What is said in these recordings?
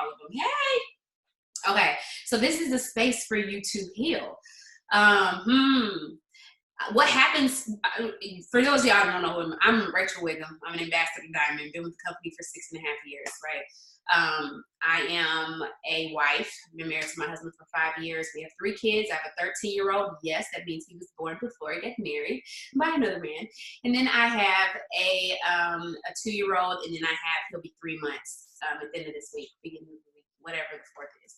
all of them. Hey. Okay. So this is a space for you to heal. What happens, for those of y'all who don't know, I'm Rachel Wiggum. I'm an ambassador Diamond, been with the company for 6.5 years, right? I am a wife. I've been married to my husband for 5 years. We have 3 kids. I have a 13-year-old. Yes, that means he was born before he got married by another man. And then I have a 2-year-old, and then he'll be 3 months at the end of this week, beginning of the week, whatever the 4th is.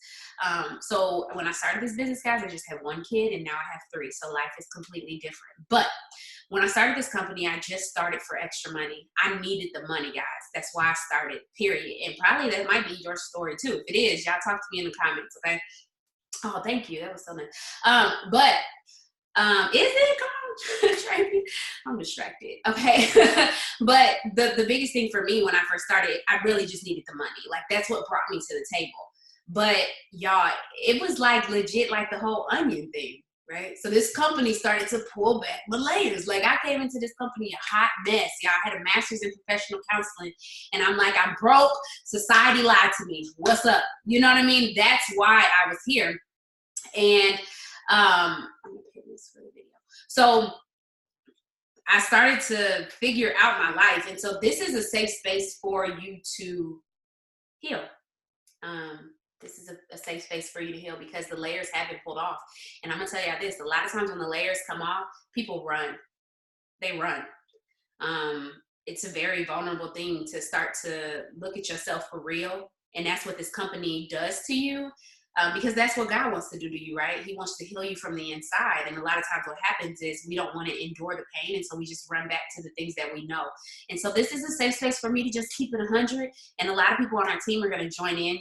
So when I started this business, guys, I just had 1 kid, and now I have 3. So life is completely different. But when I started this company, I just started for extra money. I needed the money, guys. That's why I started, period. And probably that might be your story too. If it is, y'all talk to me in the comments, okay? Oh, thank you. That was so nice. Is it? Come on, I'm distracted. Okay. But the biggest thing for me when I first started, I really just needed the money. Like, that's what brought me to the table. But y'all, it was like legit, like the whole onion thing, right? So this company started to pull back the layers. Like, I came into this company a hot mess. Y'all, I had a master's in professional counseling, and I'm like, I'm broke. Society lied to me. What's up? You know what I mean? That's why I was here. And I'm gonna put this for the video. So I started to figure out my life, and so this is a safe space for you to heal. This is a safe space for you to heal because the layers have been pulled off. And I'm gonna tell you this, a lot of times when the layers come off, people run. They run. It's a very vulnerable thing to start to look at yourself for real. And that's what this company does to you, because that's what God wants to do to you, right? He wants to heal you from the inside. And a lot of times what happens is we don't want to endure the pain. And so we just run back to the things that we know. And so this is a safe space for me to just keep it 100. And a lot of people on our team are going to join in.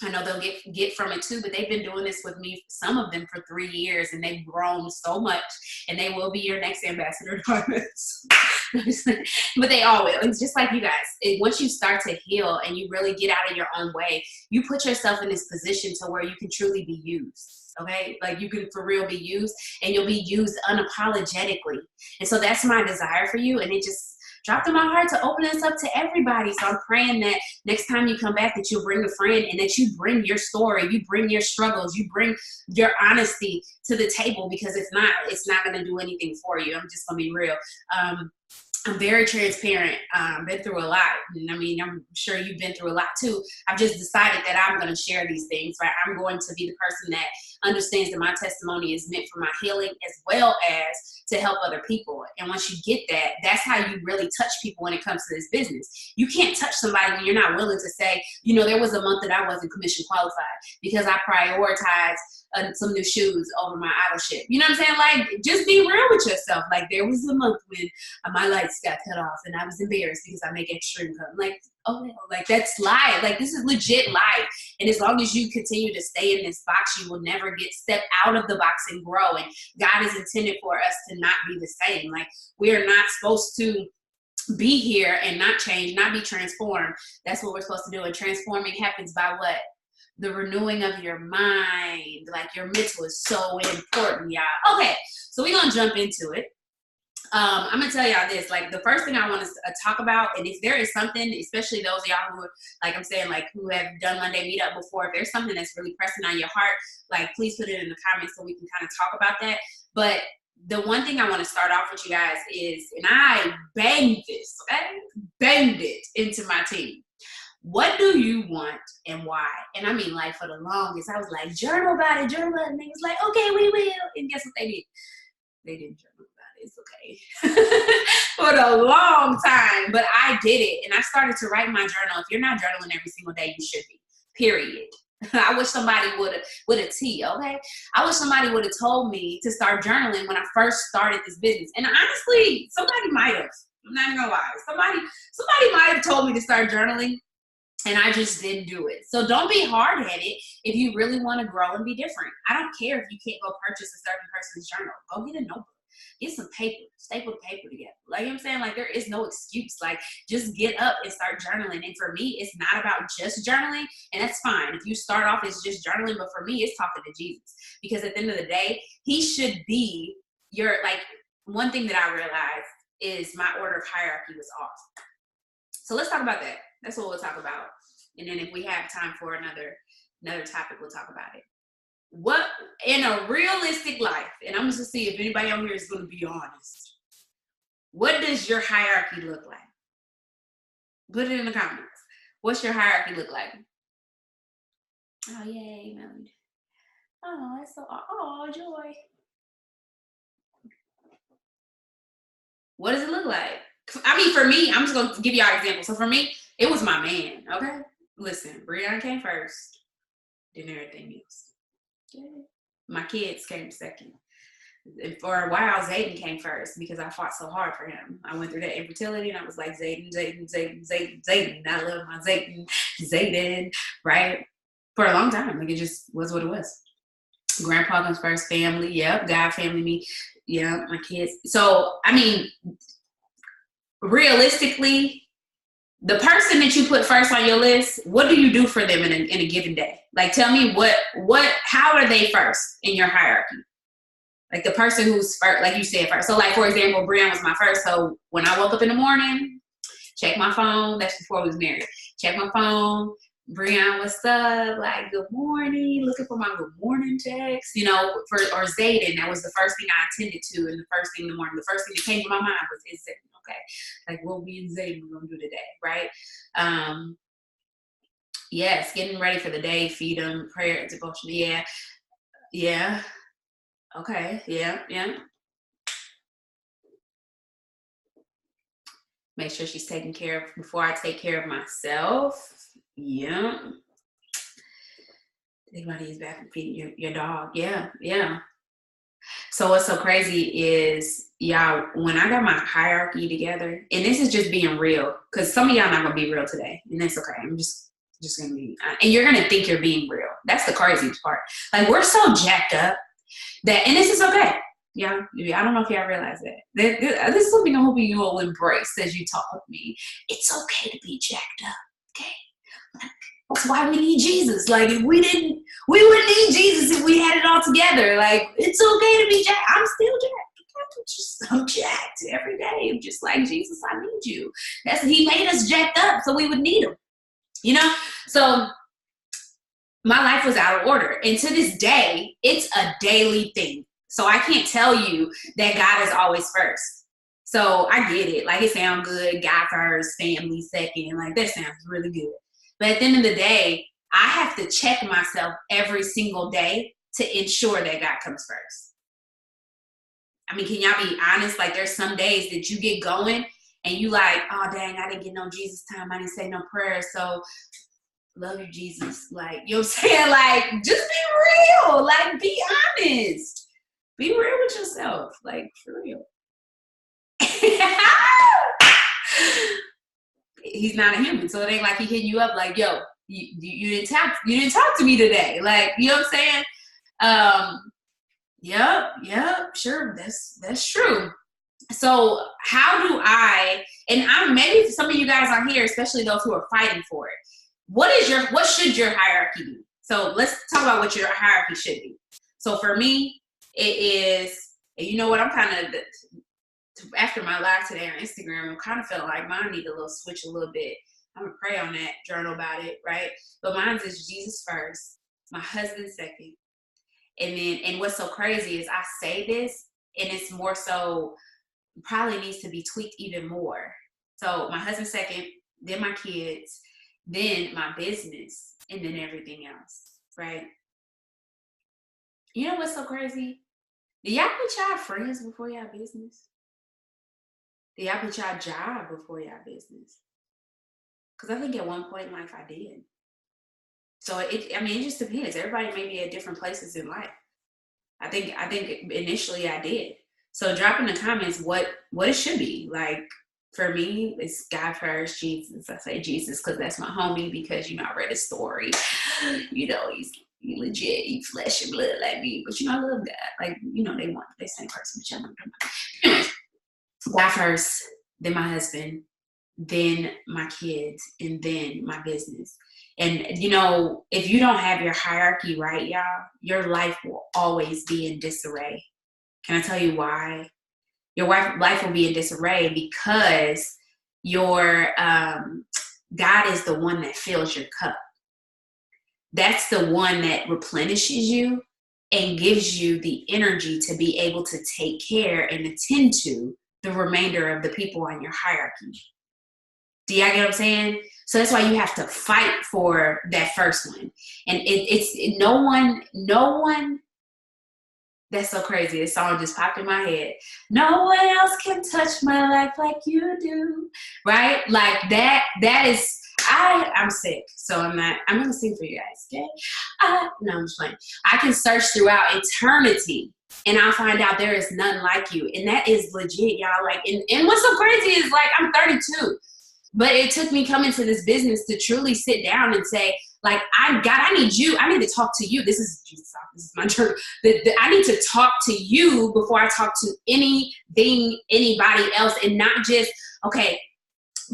I know they'll get from it too, but they've been doing this with me, some of them for 3 years, and they've grown so much, and they will be your next ambassador diamonds. But they all will. It's just like you guys. Once you start to heal and you really get out of your own way, you put yourself in this position to where you can truly be used. Okay? Like, you can for real be used, and you'll be used unapologetically. And so that's my desire for you, and it just dropped in my heart to open this up to everybody. So I'm praying that next time you come back, that you'll bring a friend, and that you bring your story, you bring your struggles, you bring your honesty to the table, because if not, it's not going to do anything for you. I'm just going to be real. I'm very transparent. Been through a lot. And I mean, I'm sure you've been through a lot too. I've just decided that I'm going to share these things, right? I'm going to be the person that understands that my testimony is meant for my healing as well as to help other people. And once you get that, that's how you really touch people when it comes to this business. You can't touch somebody when you're not willing to say, you know, there was a month that I wasn't commission qualified because I prioritized some new shoes over my idolship. You know what I'm saying? Like, just be real with yourself. Like, there was a month when my lights got cut off and I was embarrassed because I make extra income. Like, oh, like, that's life. Like, this is legit life. And as long as you continue to stay in this box, you will never step out of the box and grow. And God is intended for us to not be the same. Like, we are not supposed to be here and not change, not be transformed. That's what we're supposed to do. And transforming happens by what? The renewing of your mind. Like, your mental is so important, y'all. Okay, so we're gonna jump into it. I'm gonna tell y'all this. Like, the first thing I want to talk about, and if there is something, especially those of y'all who are, like I'm saying, like, who have done Monday Meetup before, if there's something that's really pressing on your heart, like, please put it in the comments so we can kind of talk about that. But the one thing I want to start off with you guys is, and I banged this, okay? Banged it into my team. What do you want and why? And I mean, like, for the longest, I was like, journal about it, journal about it. And they was like, okay, we will. And guess what they did? They didn't journal about it. It's okay. For a long time. But I did it. And I started to write my journal. If you're not journaling every single day, you should be. Period. I wish somebody would have, with a T, okay? I wish somebody would have told me to start journaling when I first started this business. And honestly, somebody might have. I'm not even gonna lie. Somebody might have told me to start journaling. And I just didn't do it. So don't be hard-headed if you really want to grow and be different. I don't care if you can't go purchase a certain person's journal. Go get a notebook. Get some paper. Staple the paper together. Like, you know what I'm saying? Like, there is no excuse. Like, just get up and start journaling. And for me, it's not about just journaling. And that's fine. If you start off as just journaling. But for me, it's talking to Jesus. Because at the end of the day, he should be your, like, one thing that I realized is my order of hierarchy was off. So let's talk about that. That's what we'll talk about. And then if we have time for another topic, we'll talk about it. What, in a realistic life, and I'm just gonna see if anybody on here is gonna be honest, what does your hierarchy look like? Put it in the comments. What's your hierarchy look like? Oh, yay, Melody. Oh, that's so, oh, joy. What does it look like? I mean, for me, I'm just going to give y'all an example. So for me, it was my man, okay? Listen, Brianna came first, then everything else. Okay. My kids came second. And for a while, Zayden came first because I fought so hard for him. I went through that infertility and I was like, Zayden. I love my Zayden, right? For a long time. Like, it just was what it was. Grandpa comes first, family, yep. God, family, me, yeah, my kids. So, I mean, realistically, the person that you put first on your list, what do you do for them in a given day? Like, tell me how are they first in your hierarchy? Like, the person who's first, like you said, first. So, like, for example, Brianna was my first. So when I woke up in the morning, check my phone. That's before we was married. Check my phone. Brianna, what's up? Like, good morning. Looking for my good morning text. You know, or Zayden. That was the first thing I attended to, and the first thing in the morning. The first thing that came to my mind was, is Zayden, okay? Like, what we and Zayden we're gonna do today, right? Yes, getting ready for the day, feed them, prayer, devotion. Yeah. Okay, yeah. Make sure she's taken care of before I take care of myself. Yeah. Think about these back and feeding your dog. Yeah. So what's so crazy is, y'all, when I got my hierarchy together, and this is just being real, because some of y'all not gonna be real today, and that's okay. I'm just gonna be, and you're gonna think you're being real. That's the craziest part. Like, we're so jacked up that, and this is okay. Yeah, I don't know if y'all realize that. This is something I'm hoping you will embrace as you talk with me. It's okay to be jacked up, okay? That's why we need Jesus. Like, if we didn't, we wouldn't need Jesus if we had it all together. Like, it's okay to be jacked. I'm still jacked. I'm jacked every day. Just like, Jesus, I need you. He made us jacked up so we would need him. You know? So my life was out of order. And to this day, it's a daily thing. So I can't tell you that God is always first. So I get it. Like, it sounds good. God first, family second. Like, that sounds really good. But at the end of the day, I have to check myself every single day to ensure that God comes first. I mean, can y'all be honest? Like, there's some days that you get going and you like, oh, dang, I didn't get no Jesus time. I didn't say no prayer. So love you, Jesus. Like, you know what I'm saying? Like, just be real. Like, be honest. Be real with yourself. Like, for real. He's not a human, so it ain't like he hitting you up like, yo, you didn't talk to me today. Like, you know what I'm saying? Yep, sure, that's true. So how do I, and maybe some of you guys are here, especially those who are fighting for it. What should your hierarchy be? So let's talk about what your hierarchy should be. So for me, it is, and you know what, I'm kind of, after my live today on Instagram, I'm kind of feeling like mine need a little switch a little bit. I'm gonna pray on that, journal about it, right? But mine is Jesus first, my husband second, and what's so crazy is I say this, and it's more so probably needs to be tweaked even more. So my husband second, then my kids, then my business, and then everything else, right? You know what's so crazy? Do y'all put y'all friends before y'all business? Do y'all put y'all job before y'all business? Because I think at one point in life I did. So it just depends. Everybody may be at different places in life. I think initially I did. So drop in the comments what it should be. Like, for me, it's God first, Jesus. I say Jesus because that's my homie, because, you know, I read his story. You know, he's legit, he's flesh and blood like me. But, you know, I love God. Like, you know, they same person, but y'all know. Anyways, God first, then my husband, then my kids, and then my business. And, you know, if you don't have your hierarchy right, y'all, your life will always be in disarray. Can I tell you why? Your life will be in disarray because your God is the one that fills your cup. That's the one that replenishes you and gives you the energy to be able to take care and attend to the remainder of the people on your hierarchy. Do y'all get what I'm saying? So that's why you have to fight for that first one. And it's no one, that's so crazy. This song just popped in my head. No one else can touch my life like you do. Right? Like that is, I'm sick. So I'm gonna sing for you guys, okay? No, I'm just playing. I can search throughout eternity and I'll find out there is none like you. And that is legit, y'all. Like, and what's so crazy is like I'm 32. But it took me coming to this business to truly sit down and say, like, I need you. I need to talk to you. This is Jesus. This is my church. I need to talk to you before I talk to anything, anybody else, and not just, okay,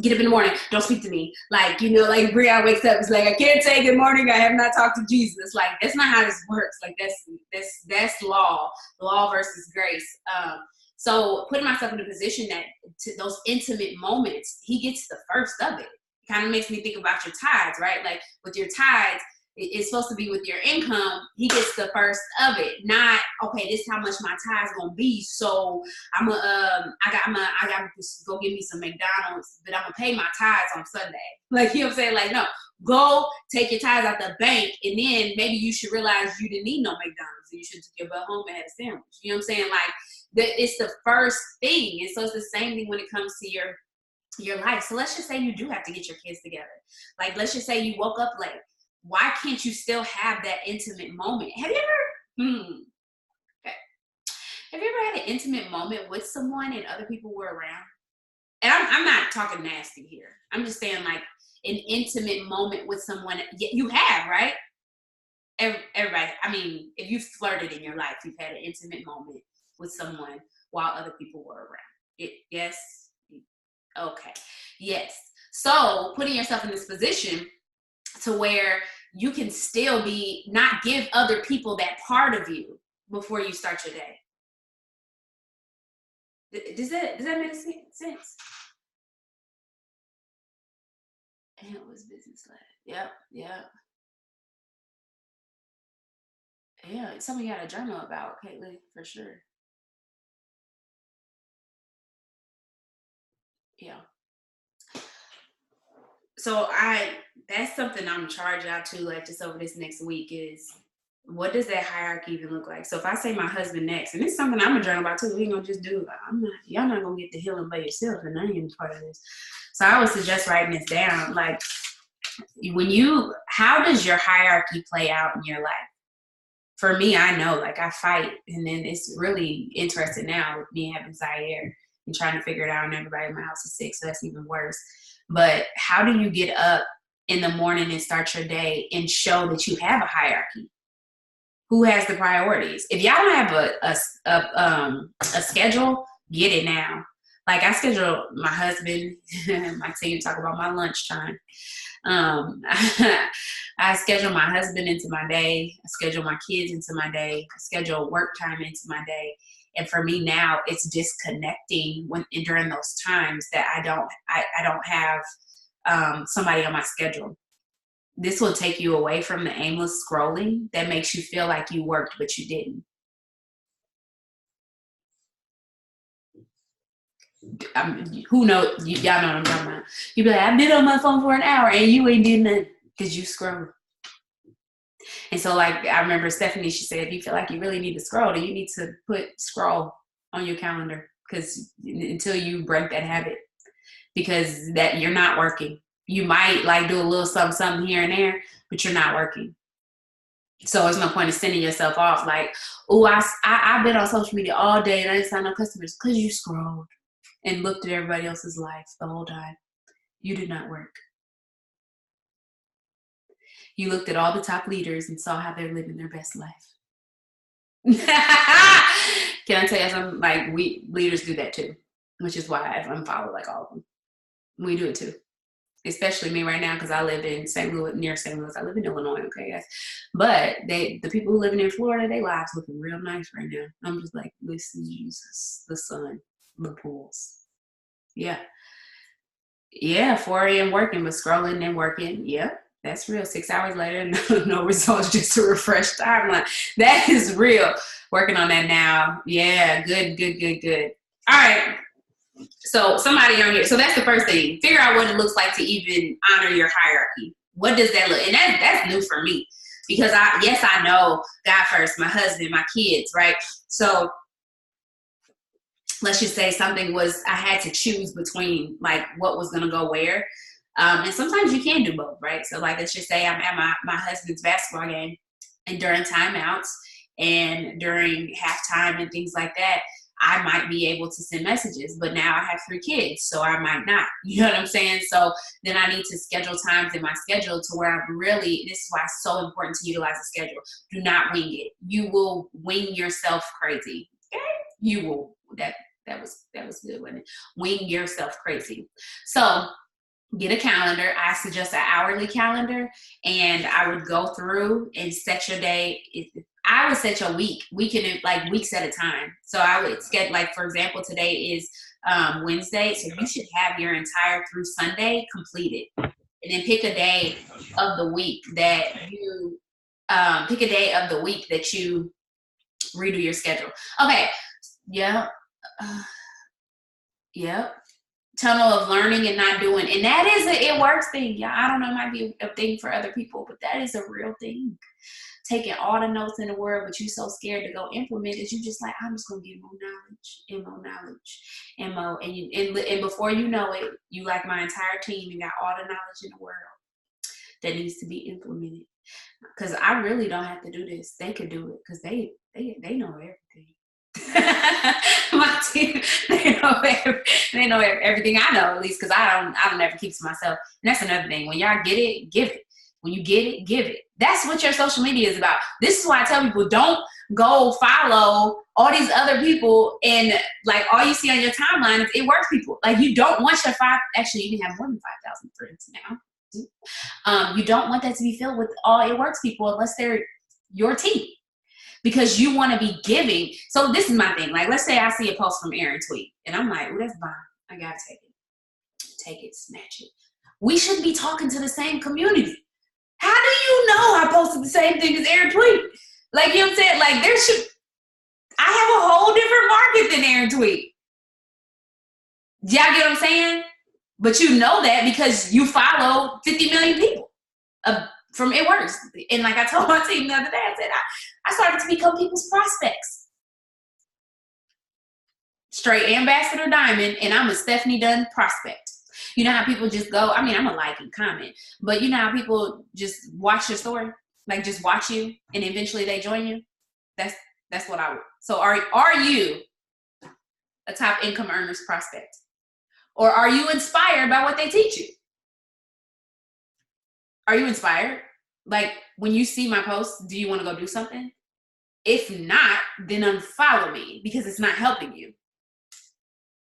get up in the morning, don't speak to me. Like, you know, like Brianna wakes up, it's like, I can't say good morning, I have not talked to Jesus. Like, that's not how this works. Like, that's law versus grace. So putting myself in a position that to those intimate moments, he gets the first of it. It kind of makes me think about your tithes, right? Like with your tithes, it's supposed to be with your income. He gets the first of it, not, okay, this is how much my tithes gonna be. So I gotta go get me some McDonald's, but I'm gonna pay my tithes on Sunday. Like, you know what I'm saying? Like, no, go take your tithes out the bank, and then maybe you should realize you didn't need no McDonald's. You should take your butt home and have a sandwich. You know what I'm saying? Like, it's the first thing. And so it's the same thing when it comes to your life. So let's just say you do have to get your kids together. Like, let's just say you woke up late. Why can't you still have that intimate moment? Have you ever had an intimate moment with someone and other people were around? And I'm not talking nasty here. I'm just saying, like, an intimate moment with someone. You have, right? Everybody, I mean, if you've flirted in your life, you've had an intimate moment with someone while other people were around. Yes? Okay. Yes. So putting yourself in this position to where you can still not give other people that part of you before you start your day. Does that make sense? And it was business led. Yep. Yeah, it's something you got to journal about, Caitlin, for sure. Yeah. So that's something I'm charged out to, like, just over this next week is, what does that hierarchy even look like? So if I say my husband next, and it's something I'm gonna journal about too, we ain't gonna just do, y'all not gonna get the healing by yourself, and I ain't part of this. So I would suggest writing this down. Like, how does your hierarchy play out in your life? For me, I know, like, I fight, and then it's really interesting now with me having Zaire and trying to figure it out, and everybody in my house is sick, so that's even worse. But how do you get up in the morning and start your day and show that you have a hierarchy? Who has the priorities? If y'all don't have a schedule, get it now. Like, I schedule my husband, my team talk about my lunchtime. I schedule my husband into my day. I schedule my kids into my day. I schedule work time into my day. And for me now, it's disconnecting during those times that I don't have somebody on my schedule. This will take you away from the aimless scrolling that makes you feel like you worked, but you didn't. Who knows? Y'all know what I'm talking about. You be like, I've been on my phone for an hour and you ain't did nothing because you scroll. And so, like, I remember Stephanie, she said, if you feel like you really need to scroll, then you need to put scroll on your calendar, because until you break that habit, because that you're not working. You might like do a little something here and there, but you're not working. So there's no point in sending yourself off like, oh, I've been on social media all day and I didn't sign no customers, because you scrolled and looked at everybody else's life the whole time. You did not work. You looked at all the top leaders and saw how they're living their best life. Can I tell you something? Like, we leaders do that too, which is why I unfollow like all of them. We do it too. Especially me right now, because I live in St. Louis, near St. Louis. I live in Illinois, okay, guys. But the people who living in Florida, their lives looking real nice right now. I'm just like, listen, Jesus, the sun, the pools. Yeah. Yeah, 4 a.m. working, but scrolling and working. Yep, that's real. 6 hours later, no results, just a refresh timeline. That is real. Working on that now. Yeah, good, good, good, good. All right. So somebody on here. So that's the first thing. Figure out what it looks like to even honor your hierarchy. What does that look? And that's new for me because I know God first, my husband, my kids, right? So let's just say something was I had to choose between like what was gonna go where. And sometimes you can do both, right? So like let's just say I'm at my husband's basketball game and during timeouts and during halftime and things like that, I might be able to send messages, but now I have 3 kids, so I might not. You know what I'm saying? So then I need to schedule times in my schedule to where I'm really, this is why it's so important to utilize a schedule. Do not wing it. You will wing yourself crazy. Okay? You will. That was good, wasn't it? Wing yourself crazy. So get a calendar. I suggest an hourly calendar, and I would go through and set your day. I would set your week. We can like weeks at a time. So I would schedule, like for example, today is Wednesday, so you should have your entire through Sunday completed, and then pick a day of the week that you redo your schedule. Okay. Yeah. Yep. Tunnel of learning and not doing. And that is it works thing. Yeah, I don't know, it might be a thing for other people, but that is a real thing. Taking all the notes in the world, but you're so scared to go implement it, you just like, I'm just gonna get more knowledge and more knowledge and more. And before you know it, you like my entire team and got all the knowledge in the world that needs to be implemented. Because I really don't have to do this. They could do it because they know everything. My team, they know everything I know, at least, because I don't ever keep to myself. And that's another thing. When y'all get it, give it. When you get it, give it. That's what your social media is about. This is why I tell people, don't go follow all these other people and like all you see on your timeline is it works people. Like you don't want your actually you can have more than 5,000 friends now. You don't want that to be filled with all it works people unless they're your team. Because you want to be giving. So this is my thing. Like, let's say I see a post from Aaron Tweet, and I'm like, oh, that's fine. I got to take it. Take it, snatch it. We should be talking to the same community. How do you know I posted the same thing as Aaron Tweet? Like, you know what I'm saying? Like, I have a whole different market than Aaron Tweet. Y'all get what I'm saying? But you know that because you follow 50 million people from It Works. And like I told my team the other day, I said, I started to become people's prospects. Straight ambassador diamond, and I'm a Stephanie Dunn prospect. You know how people just go, I mean, I'm a like and comment, but you know how people just watch your story? Like just watch you and eventually they join you? That's what I would. So are you a top income earners prospect? Or are you inspired by what they teach you? Are you inspired? Like when you see my posts, do you want to go do something? If not, then unfollow me because it's not helping you.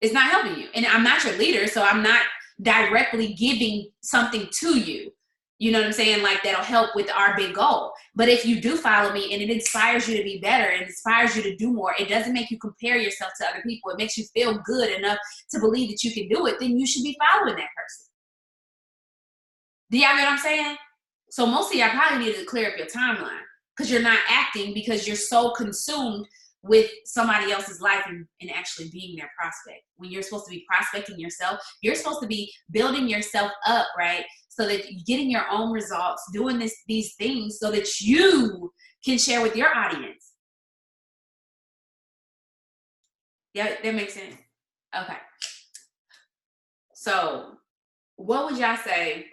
It's not helping you. And I'm not your leader, so I'm not directly giving something to you. You know what I'm saying? Like that'll help with our big goal. But if you do follow me and it inspires you to be better, it inspires you to do more, it doesn't make you compare yourself to other people. It makes you feel good enough to believe that you can do it, then you should be following that person. Do y'all get what I'm saying? So most of y'all probably need to clear up your timeline because you're not acting because you're so consumed with somebody else's life and actually being their prospect. When you're supposed to be prospecting yourself, you're supposed to be building yourself up, right? So that you're getting your own results, doing these things so that you can share with your audience. Yeah, that makes sense. Okay. So what would y'all say?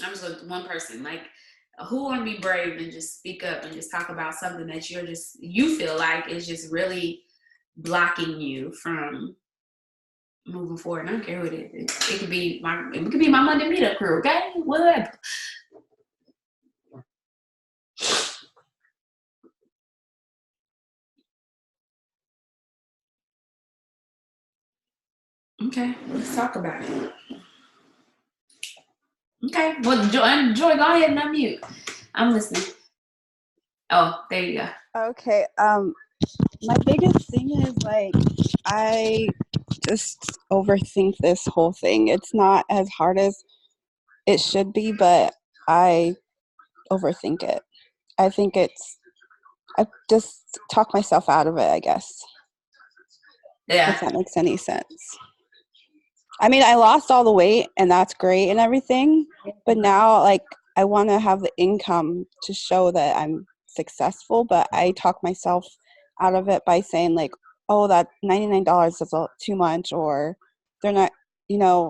I'm just like one person, like who want to be brave and just speak up and just talk about something that you feel like is just really blocking you from moving forward. I don't care what it is. It could be my Monday meetup crew, okay? Whatever. Okay, let's talk about it. Okay, well, Joy, go ahead and unmute. I'm listening. Oh, there you go. Okay, my biggest thing is like I just overthink this whole thing. It's not as hard as it should be, but I overthink it. I think I just talk myself out of it, I guess. Yeah. If that makes any sense. I mean, I lost all the weight and that's great and everything, but now like I want to have the income to show that I'm successful, but I talk myself out of it by saying like, oh, that $99 is too much, or they're not,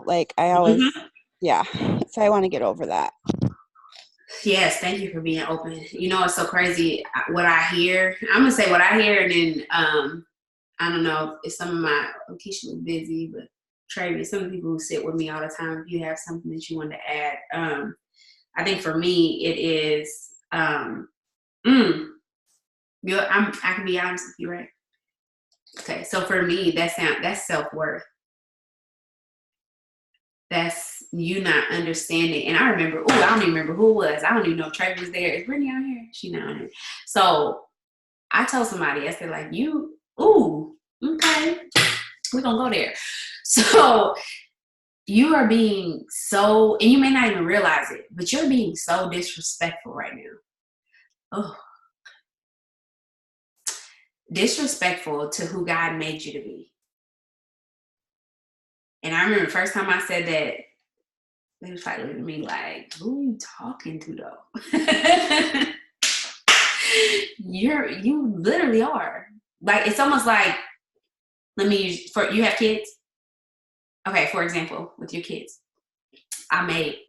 like I always, yeah. So I want to get over that. Yes, thank you for being open. It's so crazy what I hear. I'm gonna say what I hear, and then I don't know if some of my Keisha was busy, but Travis, some of the people who sit with me all the time, if you have something that you want to add, I think for me it is I can be honest with you, right? Okay, so for me that's self-worth. That's you not understanding. And I remember, I don't even remember who it was. I don't even know if Trey was there. Is Brittany out here? She not on here. So I told somebody, I said, like, okay, we're gonna go there. So you are being so, and you may not even realize it, but you're being so disrespectful right now. Oh. Disrespectful to who God made you to be. And I remember the first time I said that, they was like looking at me like, who are you talking to though? You literally are. Like, it's almost like, you have kids? Okay, for example, with your kids. I made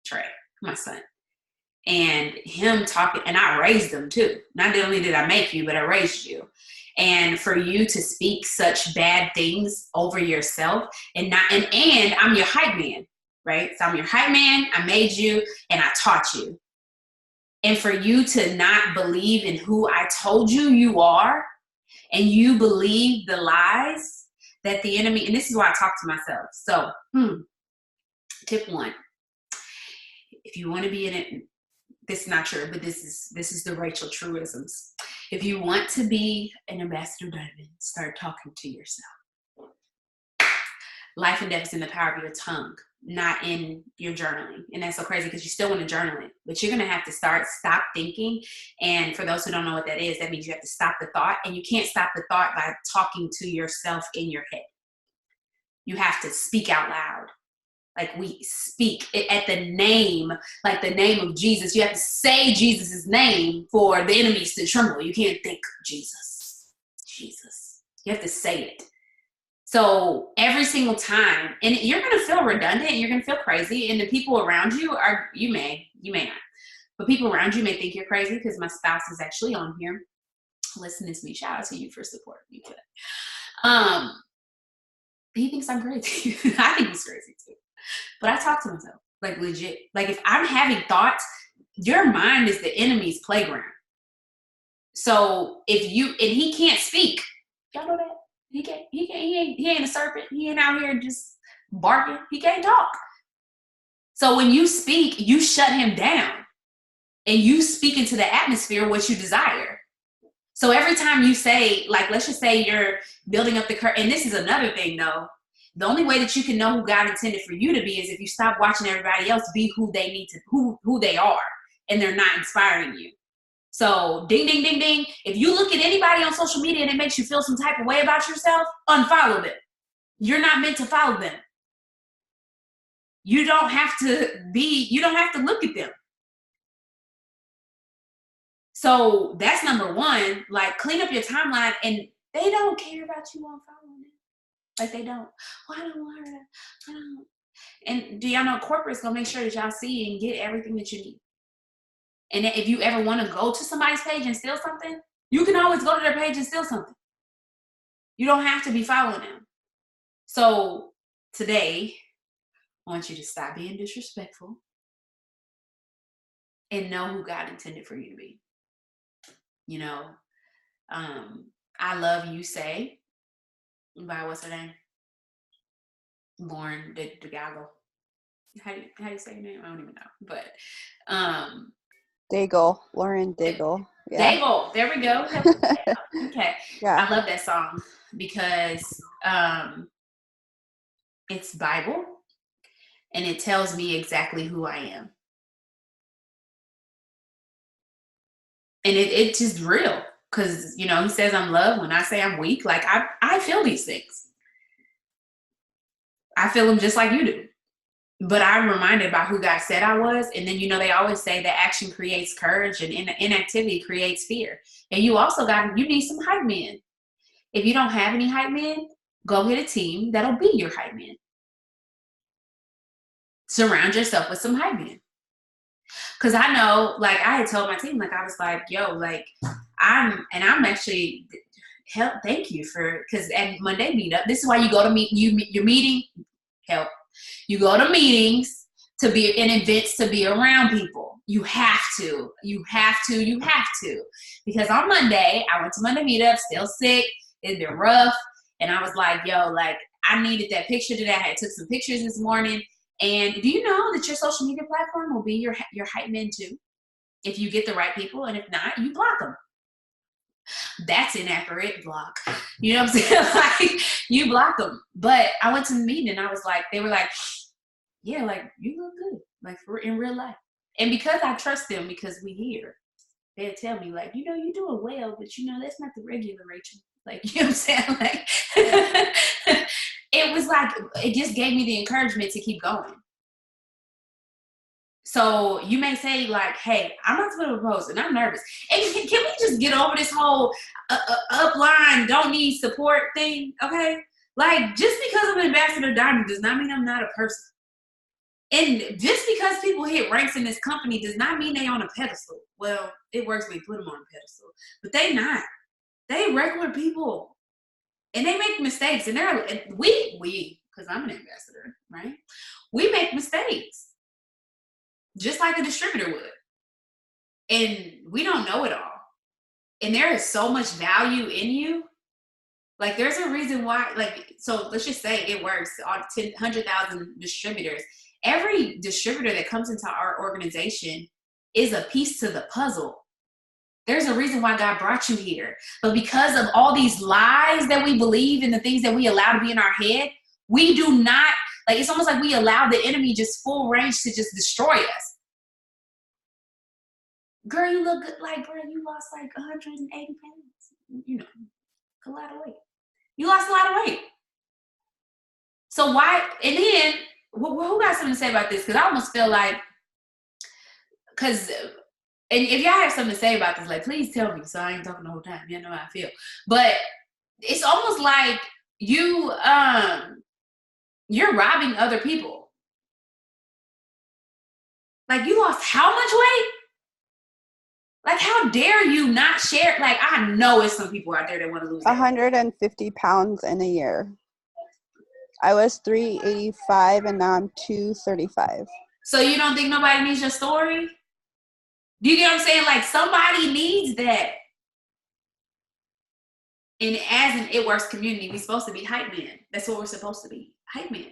Trey, my son. And him talking, and I raised them too. Not only did I make you, but I raised you. And for you to speak such bad things over yourself, and I'm your hype man, right? So I'm your hype man, I made you, and I taught you. And for you to not believe in who I told you are, and you believe the lies that the enemy, and this is why I talk to myself. So, tip 1, if you want to be in it, this is not true, but this is the Rachel truisms. If you want to be an ambassador diamond, start talking to yourself. Life and death is in the power of your tongue, not in your journaling. And that's so crazy because you still want to journal it, but you're going to have to stop thinking. And for those who don't know what that is, that means you have to stop the thought, and you can't stop the thought by talking to yourself in your head. You have to speak out loud. Like, we speak at the name, like the name of Jesus. You have to say Jesus' name for the enemies to tremble. You can't think Jesus. You have to say it. So every single time, and you're going to feel redundant, you're going to feel crazy, and the people around you you may not, but people around you may think you're crazy, because my spouse is actually on here listening to me. Shout out to you for supporting me today. He thinks I'm crazy. I think he's crazy too. But I talk to myself, like, legit. Like, if I'm having thoughts, your mind is the enemy's playground. So and he can't speak. Y'all know that? He ain't a serpent. He ain't out here just barking. He can't talk. So when you speak, you shut him down, and you speak into the atmosphere what you desire. So every time you say, like, let's just say you're building up the curve, and this is another thing though, the only way that you can know who God intended for you to be is if you stop watching everybody else be who they need to, who they are, and they're not inspiring you. So ding, ding, ding, ding. If you look at anybody on social media and it makes you feel some type of way about yourself, unfollow them. You're not meant to follow them. You don't have to look at them. So that's number 1. Like, clean up your timeline, and they don't care about you unfollowing them. Like, they don't. Well, I don't want her to. I don't. And do y'all know corporate's gonna make sure that y'all see and get everything that you need. And if you ever want to go to somebody's page and steal something, you can always go to their page and steal something. You don't have to be following them. So today, I want you to stop being disrespectful and know who God intended for you to be. I love you, say, by what's her name? Lauren DeGago. How do you say your name? I don't even know. But Daigle, Lauren Daigle. Yeah. Davo, there we go. Okay. Yeah. I love that song because it's Bible and it tells me exactly who I am. And it's just real because, you know, he says I'm loved when I say I'm weak. Like, I feel these things. I feel them just like you do. But I'm reminded about who God said I was. And then, you know, they always say that action creates courage and inactivity creates fear. And you also you need some hype men. If you don't have any hype men, go get a team that'll be your hype men. Surround yourself with some hype men. Because I know, like, I had told my team, like, I was like, yo, like, I'm actually, help, thank you for, because at Monday meetup, this is why you go to your meeting, help. You go to meetings to be in events to be around people. You have to. Because on Monday, I went to Monday meetup, still sick. It's been rough. And I was like, yo, like, I needed that picture today. I took some pictures this morning. And do you know that your social media platform will be your hype men too? If you get the right people, and if not, you block them. That's inaccurate, block. You know what I'm saying? Like, you block them. But I went to the meeting and I was like, they were like, yeah, like, you look good, like, for in real life. And because I trust them, because we here, they'll tell me, like, you know, you're doing well, but you know, that's not the regular Rachel. Like, you know what I'm saying? Like, it was like, it just gave me the encouragement to keep going. So you may say, like, hey, I'm about to put a post and I'm nervous. And can we just get over this whole upline, don't need support thing, okay? Like, just because I'm Ambassador Diamond does not mean I'm not a person. And just because people hit ranks in this company does not mean they on a pedestal. Well, it works when you put them on a pedestal. But they not. They regular people. And they make mistakes. And we, because I'm an ambassador, right? We make mistakes. Just like a distributor would. And we don't know it all. And there is so much value in you. Like, there's a reason why, like, so let's just say it works on 100,000 distributors. Every distributor that comes into our organization is a piece to the puzzle. There's a reason why God brought you here. But because of all these lies that we believe and the things that we allow to be in our head, we do not, like, it's almost like we allow the enemy just full range to just destroy us. Girl, you look good. Like, girl, you lost like 180 pounds. You know, a lot of weight. You lost a lot of weight. So why, and then, who got something to say about this? Because I almost feel like, and if y'all have something to say about this, like, please tell me, so I ain't talking the whole time. You know how I feel. But it's almost like you're robbing other people. Like, you lost how much weight? Like, how dare you not share? Like, I know it's some people out there that want to lose 150 pounds in a year. I was 385 and now I'm 235. So you don't think nobody needs your story? Do you get what I'm saying? Like, somebody needs that. And as an It Works community, we're supposed to be hype men. That's what we're supposed to be. Hype men.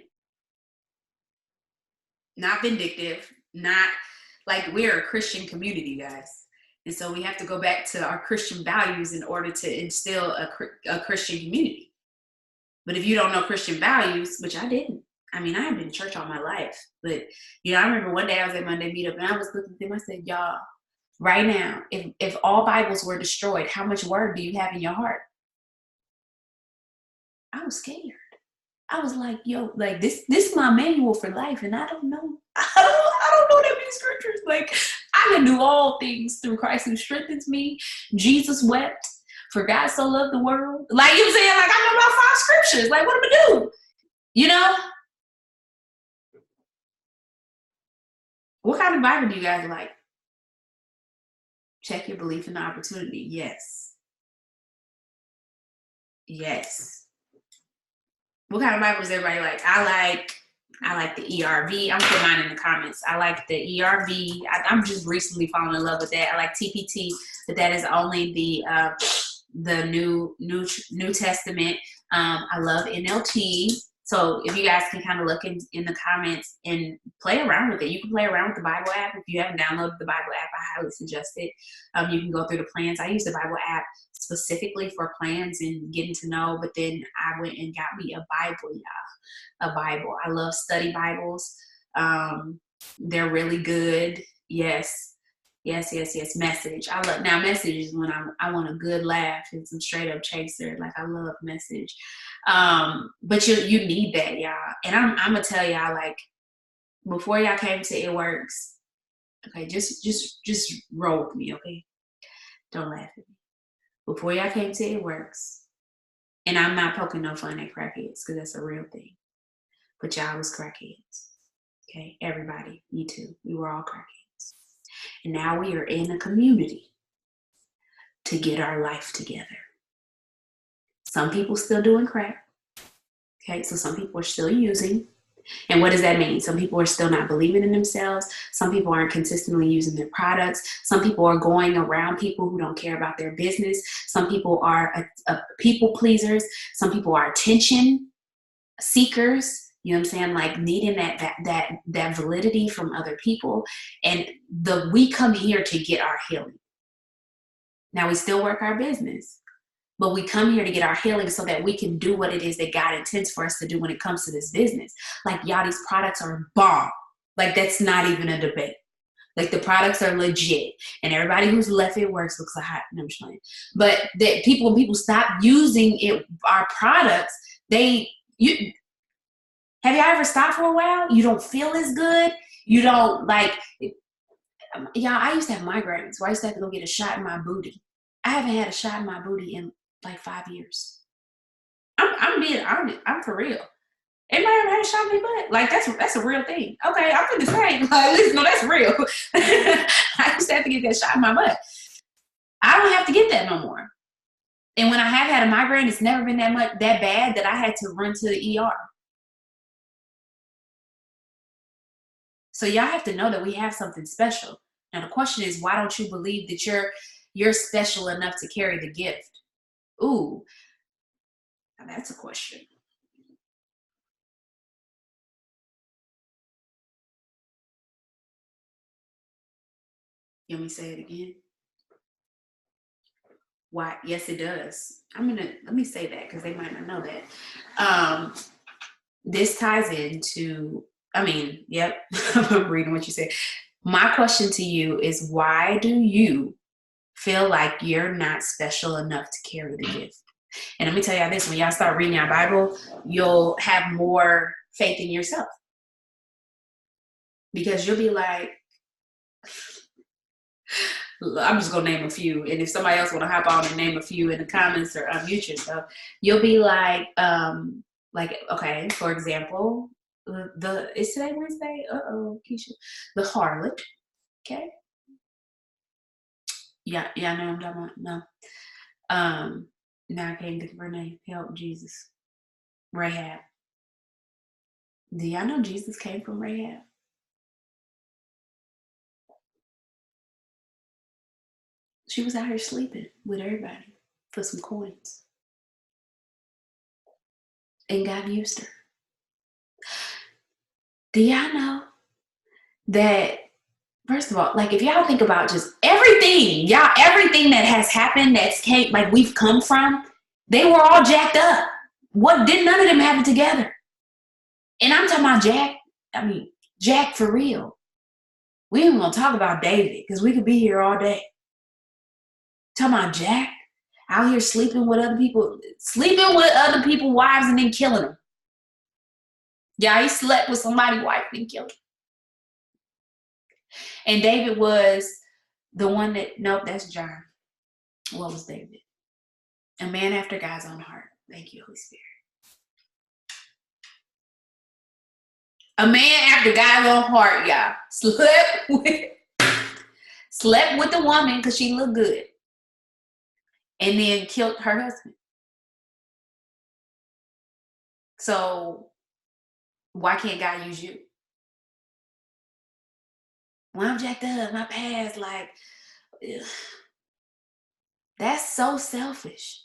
Not vindictive. Not, like, we're a Christian community, guys. And so we have to go back to our Christian values in order to instill a Christian community. But if you don't know Christian values, which I didn't. I mean, I have been in church all my life. But, you know, I remember one day I was at Monday meetup and I was looking at them. I said, y'all, right now, if all Bibles were destroyed, how much word do you have in your heart? I was scared. I was like, yo, like, this is my manual for life, and I don't know. I don't know that many scriptures. Like, I can do all things through Christ who strengthens me. Jesus wept, for God so loved the world. Like, you know what I'm saying? Like, I know about 5 scriptures. Like, what am I do? You know? What kind of Bible do you guys like? Check your belief in the opportunity. Yes. Yes. What kind of Bible does everybody like? I like the ERV. I'm putting mine in the comments. I like the ERV. I'm just recently falling in love with that. I like TPT, but that is only the New Testament. I love NLT. So if you guys can kind of look in the comments and play around with it. You can play around with the Bible app. If you haven't downloaded the Bible app, I highly suggest it. You can go through the plans. I use the Bible app specifically for plans and getting to know, but then I went and got me a Bible, y'all. A Bible. I love study Bibles. They're really good. Yes. Message. I love, now Message is when I want a good laugh and some straight up chaser. Like I love Message. But you need that, y'all. And I'm gonna tell y'all, like, before y'all came to It Works, okay, just roll with me, okay? Don't laugh at me. Before y'all came to It Works, and I'm not poking no fun at crackheads, because that's a real thing. But y'all was crackheads. Okay, everybody, me too. We were all crackheads. And now we are in a community to get our life together. Some people still doing crack. Okay, so some people are still using. And what does that mean? Some people are still not believing in themselves. Some people aren't consistently using their products. Some people are going around people who don't care about their business. Some people are people pleasers. Some people are attention seekers. You know what I'm saying? Like needing that validity from other people. And we come here to get our healing. Now we still work our business, but we come here to get our healing so that we can do what it is that God intends for us to do when it comes to this business. Like, y'all, these products are bomb. Like, that's not even a debate. Like, the products are legit. And everybody who's left It Works looks like hot. No, I'm just playing. But that when people stop using our products, have y'all ever stopped for a while? You don't feel as good. You don't, like, y'all, I used to have migraines, so I used to have to go get a shot in my booty. I haven't had a shot in my booty in like 5 years. I'm for real. Anybody ever had a shot in their butt? Like, that's a real thing. Okay, I'm gonna say, like, listen, no, that's real. I used to have to get that shot in my butt. I don't have to get that no more. And when I have had a migraine, it's never been that bad that I had to run to the ER. So y'all have to know that we have something special. Now the question is, why don't you believe that you're special enough to carry the gift? Ooh, now that's a question. You want me to say it again? Why? Yes, it does. Let me say that because they might not know that. This ties into, yep, I'm reading what you said. My question to you is, why do you feel like you're not special enough to carry the gift? And let me tell y'all this, when y'all start reading your Bible, you'll have more faith in yourself. Because you'll be like, I'm just gonna name a few, and if somebody else want to hop on and name a few in the comments or unmute yourself, you'll be like, okay, for example, is today Wednesday? Keisha, the harlot. Okay, yeah, know what I'm talking about. No, now I can't think of her name. Help, Jesus. Rahab. Do y'all know Jesus came from Rahab? She was out here sleeping with everybody for some coins. And God used her. Do y'all know that, first of all, like, if y'all think about just everything that has happened like we've come from, they were all jacked up. What did none of them have it together? And I'm talking about Jack for real. We ain't gonna talk about David because we could be here all day. Talking about Jack out here sleeping with other people's wives and then killing them. Yeah, he slept with somebody's wife and killed him. And David was the one nope, that's John. What was David? A man after God's own heart. Thank you, Holy Spirit. A man after God's own heart, y'all. Slept with the woman because she looked good. And then killed her husband. So why can't God use you? When I'm jacked up, my past, like, ugh, that's so selfish.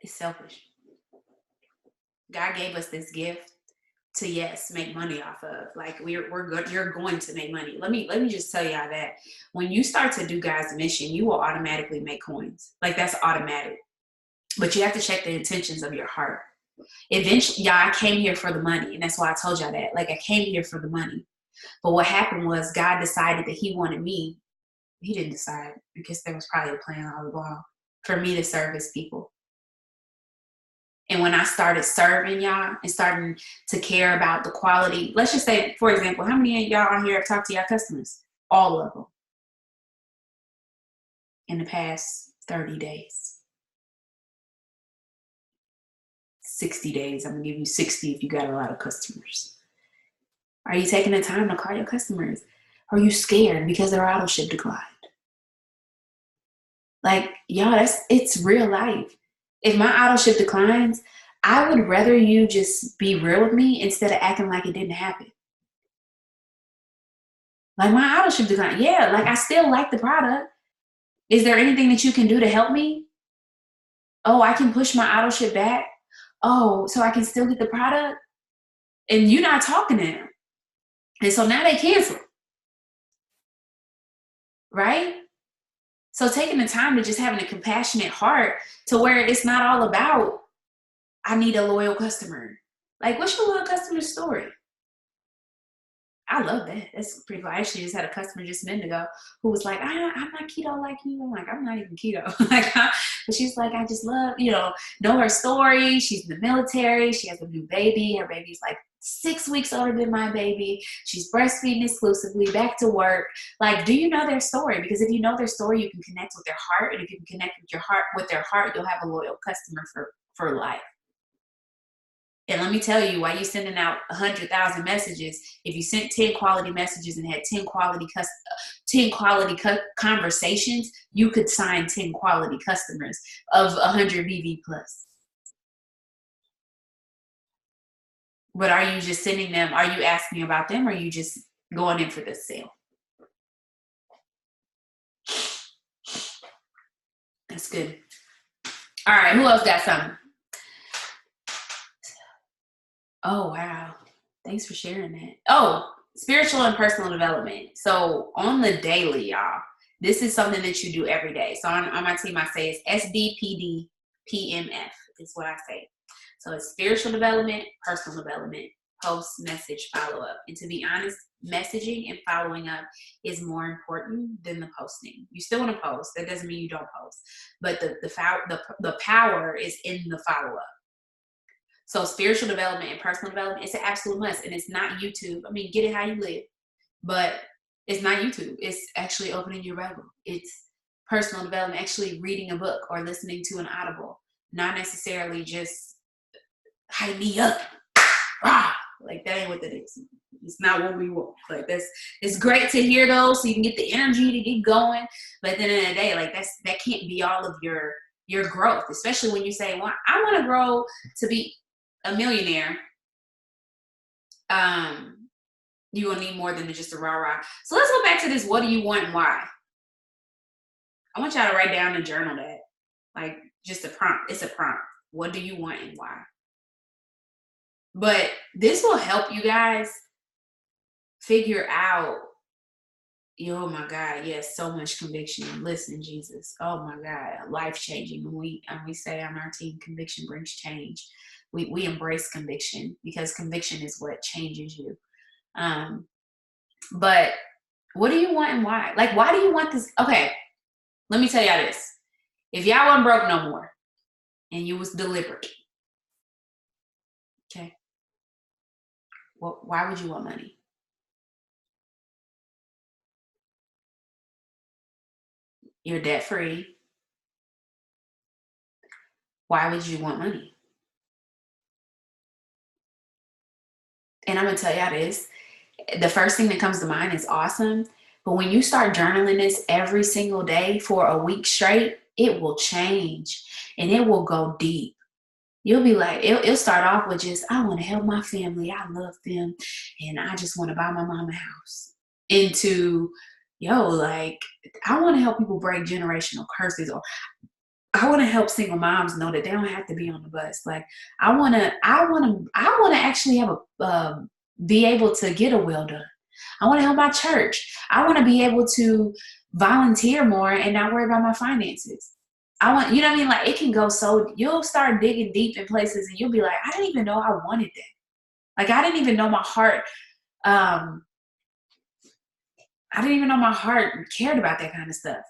It's selfish. God gave us this gift to, yes, make money off of. Like, we're good. You're going to make money. Let me just tell y'all that when you start to do God's mission, you will automatically make coins. Like, that's automatic. But you have to check the intentions of your heart. Eventually, y'all, I came here for the money, and that's why I told y'all that. Like, I came here for the money. But what happened was God decided that he wanted me. He didn't decide, because there was probably a plan all along for me to serve his people. And when I started serving y'all and starting to care about the quality, let's just say, for example, how many of y'all on here have talked to y'all customers? All of them. In the past 30 days. 60 days. I'm going to give you 60 if you got a lot of customers. Are you taking the time to call your customers? Are you scared because their auto ship declined? Like, y'all, it's real life. If my auto ship declines, I would rather you just be real with me instead of acting like it didn't happen. Like, my auto ship declined. Yeah, like, I still like the product. Is there anything that you can do to help me? Oh, I can push my auto ship back. Oh, so I can still get the product? And you're not talking to them. And so now they cancel. Right? So taking the time to just having a compassionate heart to where it's not all about, I need a loyal customer. Like, what's your loyal customer story? I love that. That's pretty cool. I actually just had a customer just a minute ago who was like, I'm not keto like you. I'm like, I'm not even keto. But she's like, I just love, know her story. She's in the military. She has a new baby. Her baby's like 6 weeks older than my baby. She's breastfeeding exclusively, back to work. Like, do you know their story? Because if you know their story, you can connect with their heart. And if you can connect with their heart, you'll have a loyal customer for life. And let me tell you, while you're sending out 100,000 messages, if you sent 10 quality messages and had 10 quality conversations, you could sign 10 quality customers of 100 VV plus. But are you just sending them? Are you asking about them? Or are you just going in for the sale? That's good. All right, who else got something? Oh, wow. Thanks for sharing that. Oh, spiritual and personal development. So on the daily, y'all, this is something that you do every day. So on my team, I say it's SDPD PMF is what I say. So it's spiritual development, personal development, post, message, follow up. And to be honest, messaging and following up is more important than the posting. You still want to post. That doesn't mean you don't post. But the power is in the follow up. So spiritual development and personal development, it's an absolute must. And it's not YouTube. I mean, get it how you live. But it's not YouTube. It's actually opening your Bible. It's personal development, actually reading a book or listening to an audible. Not necessarily just hype me up. Rah! Like, that ain't what that is. It's not what we want. Like, it's great to hear those so you can get the energy to get going. But at the end of the day, like, that can't be all of your growth, especially when you say, well, I want to grow to be a millionaire. You're gonna need more than just a rah-rah. So let's go back to this. What do you want and why? I want y'all to write down and journal that. Like, just a prompt. It's a prompt. What do you want and why? But this will help you guys figure out, oh my God, yes, so much conviction. Listen, Jesus. Oh my God, life-changing. When we say on our team, conviction brings change. We embrace conviction because conviction is what changes you. But what do you want and why? Like, why do you want this? Okay, let me tell y'all this. If y'all wasn't broke no more and you was deliberate, okay, well, why would you want money? You're debt free. Why would you want money? And I'm gonna tell y'all this. The first thing that comes to mind is awesome. But when you start journaling this every single day for a week straight, it will change and it will go deep. You'll be like, it'll start off with just, I want to help my family. I love them. And I just want to buy my mom a house. Into, like, I want to help people break generational curses, or I want to help single moms know that they don't have to be on the bus. Like I want to actually have a, be able to get a well done. I want to help my church. I want to be able to volunteer more and not worry about my finances. I want, you know what I mean? Like it can go so, you'll start digging deep in places and you'll be like, I didn't even know I wanted that. Like I didn't even know my heart, um, I didn't even know my heart cared about that kind of stuff.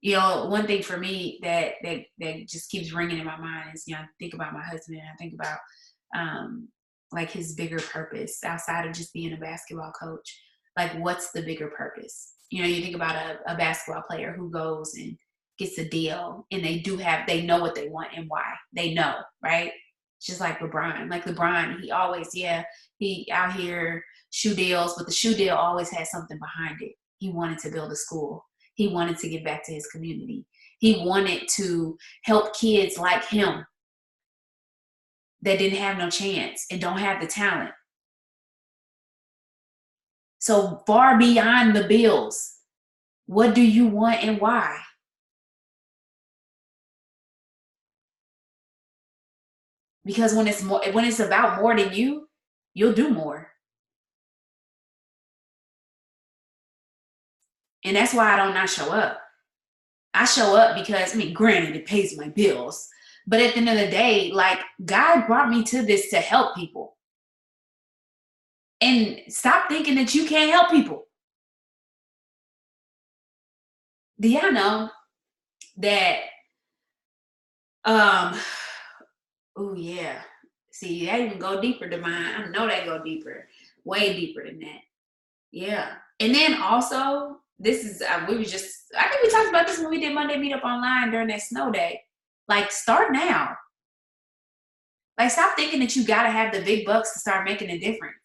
You know, one thing for me that just keeps ringing in my mind is, you know, I think about my husband and I think about um like his bigger purpose outside of just being a basketball coach. Like what's the bigger purpose? You know, you think about a basketball player who goes and gets a deal and they know what they want and why. They know, right? Just like LeBron. Like LeBron, he always, yeah, he out here shoe deals, but the shoe deal always had something behind it. He wanted to build a school. He wanted to give back to his community. He wanted to help kids like him that didn't have no chance and don't have the talent. So far beyond the bills, what do you want and why? Because when it's about more than you, you'll do more. And that's why I don't not show up. I show up because, I mean, granted, it pays my bills. But at the end of the day, like, God brought me to this to help people. And stop thinking that you can't help people. Do y'all know that, um, oh, yeah. See, that even go deeper than mine. I know that go deeper, way deeper than that. Yeah. And then also, this is, I think we talked about this when we did Monday Meetup Online during that snow day. Like, start now. Like, stop thinking that you got to have the big bucks to start making a difference.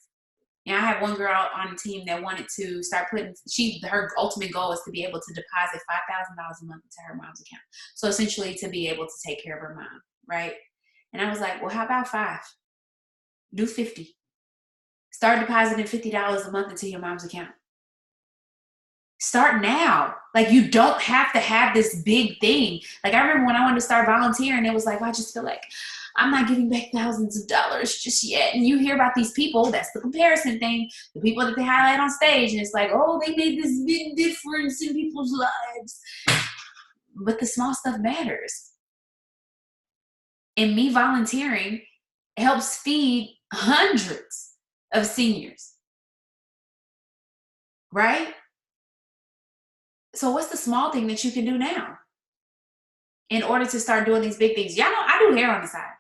You know, I had one girl on the team that wanted to start her ultimate goal is to be able to deposit $5,000 a month into her mom's account. So essentially to be able to take care of her mom, right? And I was like, well, how about 5? Do 50. Start depositing $50 a month into your mom's account. Start now. Like you don't have to have this big thing. Like I remember when I wanted to start volunteering, it was like, I just feel like I'm not giving back thousands of dollars just yet. And you hear about these people, that's the comparison thing, the people that they highlight on stage, and it's like, oh, they made this big difference in people's lives. But the small stuff matters. And me volunteering helps feed hundreds of seniors. Right? So what's the small thing that you can do now in order to start doing these big things? Y'all know I do hair on the side.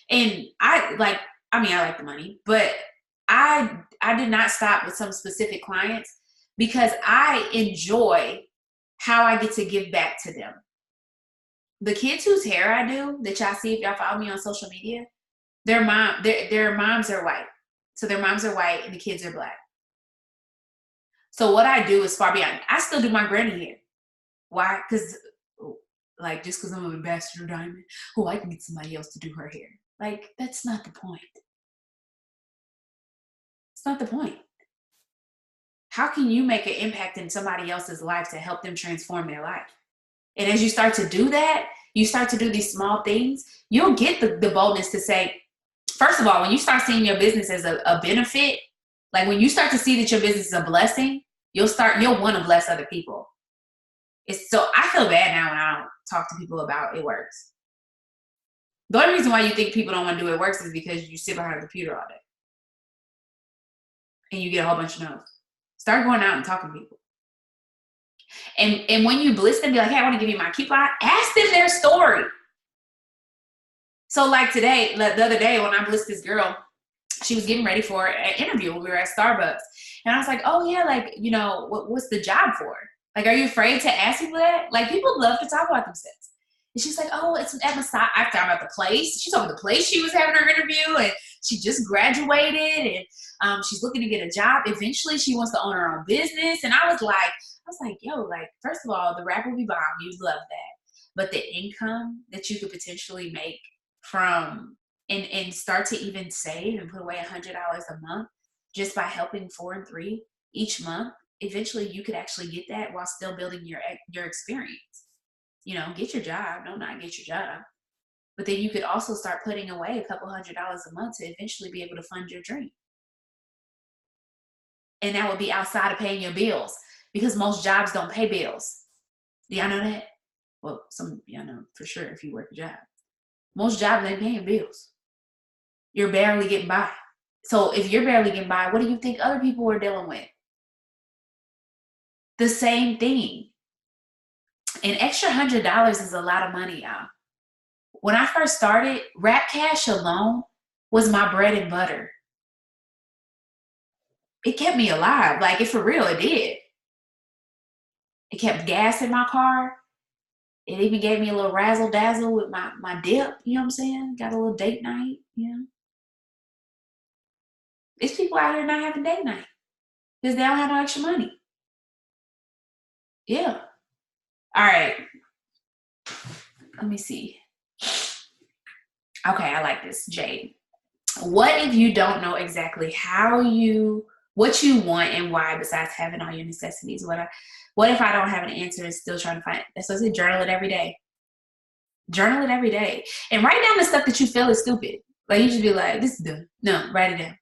And I like the money, but I did not stop with some specific clients because I enjoy how I get to give back to them. The kids whose hair I do, that y'all see if y'all follow me on social media, their moms are white. So their moms are white and the kids are black. So what I do is far beyond. I still do my granny hair. Why? Because like just because I'm an ambassador diamond, I can get somebody else to do her hair. Like that's not the point. It's not the point. How can you make an impact in somebody else's life to help them transform their life? And as you start to do that, you start to do these small things, you'll get the boldness to say, first of all, when you start seeing your business as a benefit, like when you start to see that your business is a blessing, you'll want to bless other people. So I feel bad now when I don't talk to people about it works. The only reason why you think people don't want to do it works is because you sit behind a computer all day. And you get a whole bunch of no's. Start going out and talking to people. And when you bliss them, be like, hey, I want to give you my coupon. Ask them their story. So like today, the other day when I blissed this girl, she was getting ready for an interview when we were at Starbucks. And I was like, oh yeah, like, you know, what's the job for? Like, are you afraid to ask people that? Like, people love to talk about themselves. And she's like, oh, it's at massage. I found out the place. She told me the place she was having her interview, and she just graduated, and she's looking to get a job. Eventually, she wants to own her own business. And I was like, yo, like, first of all, the rap will be bomb. You'd love that. But the income that you could potentially make from and start to even save and put away $100 a month just by helping 4 and 3 each month, eventually you could actually get that while still building your experience. You know, get your job. Don't not get your job. But then you could also start putting away a couple $100 a month to eventually be able to fund your dream. And that would be outside of paying your bills, because most jobs don't pay bills. Do y'all know that? Well, some of y'all know for sure if you work a job. Most jobs ain't paying bills. You're barely getting by. So if you're barely getting by, what do you think other people are dealing with? The same thing. An extra $100 is a lot of money, y'all. When I first started, Rap Cash alone was my bread and butter. It kept me alive. Like, it for real, it did. It kept gas in my car. It even gave me a little razzle dazzle with my dip. You know what I'm saying? Got a little date night. You know, there's people out here not having date night because they don't have no extra money. Yeah. All right. Let me see. Okay, I like this, Jade. What if you don't know exactly what you want and why, besides having all your necessities? What if I don't have an answer and still trying to find it? That's what I say, journal it every day. Journal it every day. And write down the stuff that you feel is stupid. Like, you just be like, this is dumb. No, write it down.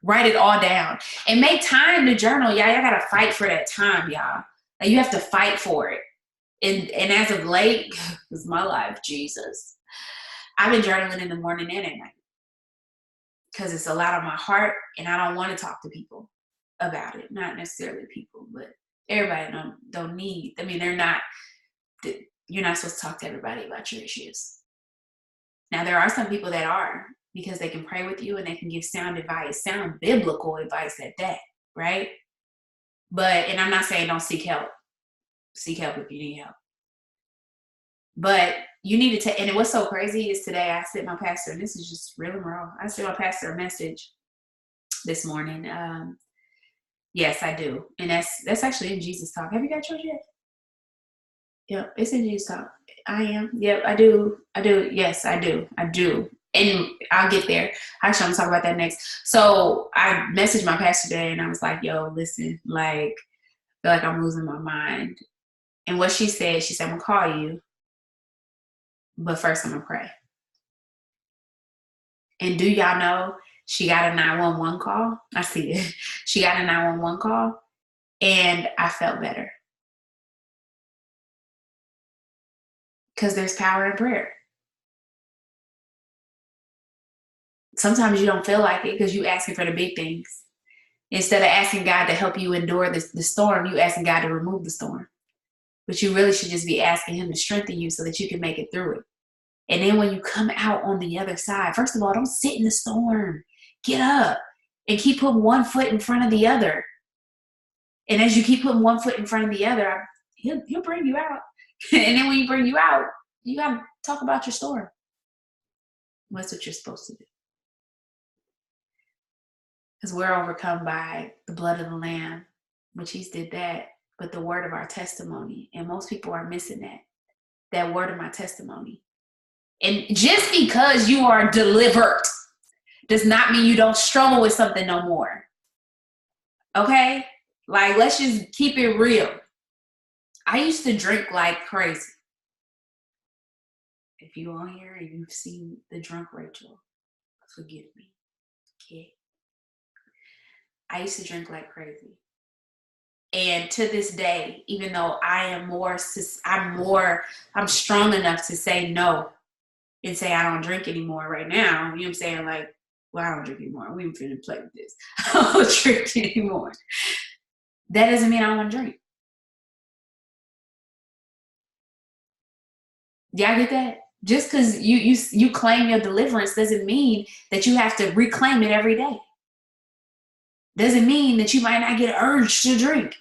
Write it all down. And make time to journal, y'all. Y'all gotta fight for that time, y'all. Like, you have to fight for it. And as of late, this is my life, Jesus. I've been journaling in the morning and at night because it's a lot on my heart, and I don't want to talk to people about it. Not necessarily people, but everybody don't need. I mean, you're not supposed to talk to everybody about your issues. Now, there are some people that are, because they can pray with you and they can give sound advice, sound biblical advice at that, right? And I'm not saying don't seek help. Seek help if you need help. But you need to and what's so crazy is today I sent my pastor, and this is just real and raw. I sent my pastor a message this morning. Yes, I do. And that's actually in Jesus Talk. Have you got yours yet? Yep, it's in Jesus Talk. I am. Yep, I do. Yes, I do. And I'll get there. Actually, I'm gonna talk about that next. So I messaged my pastor today and I was like, yo, listen, like, I feel like I'm losing my mind. And what she said, I'm gonna call you, but first I'm gonna pray. And do y'all know she got a 911 call? I see it. She got a 911 call and I felt better. Because there's power in prayer. Sometimes you don't feel like it because you're asking for the big things. Instead of asking God to help you endure the storm, you asking God to remove the storm. But you really should just be asking him to strengthen you so that you can make it through it. And then when you come out on the other side, first of all, don't sit in the storm. Get up and keep putting one foot in front of the other. And as you keep putting one foot in front of the other, he'll bring you out. And then when he bring you out, you got to talk about your storm. That's what you're supposed to do. Because we're overcome by the blood of the Lamb, which he's did that, but the word of our testimony. And most people are missing that word of my testimony. And just because you are delivered does not mean you don't struggle with something no more. Okay? Like, let's just keep it real. I used to drink like crazy. If you're on here and you've seen the drunk Rachel, forgive me. Okay? I used to drink like crazy. And to this day, even though I'm strong enough to say no and say I don't drink anymore right now. You know what I'm saying? Like, well, I don't drink anymore. We ain't finna play with this. I don't drink anymore. That doesn't mean I don't want to drink. Y'all get that? Just because you claim your deliverance doesn't mean that you have to reclaim it every day. Doesn't mean that you might not get an urge to drink.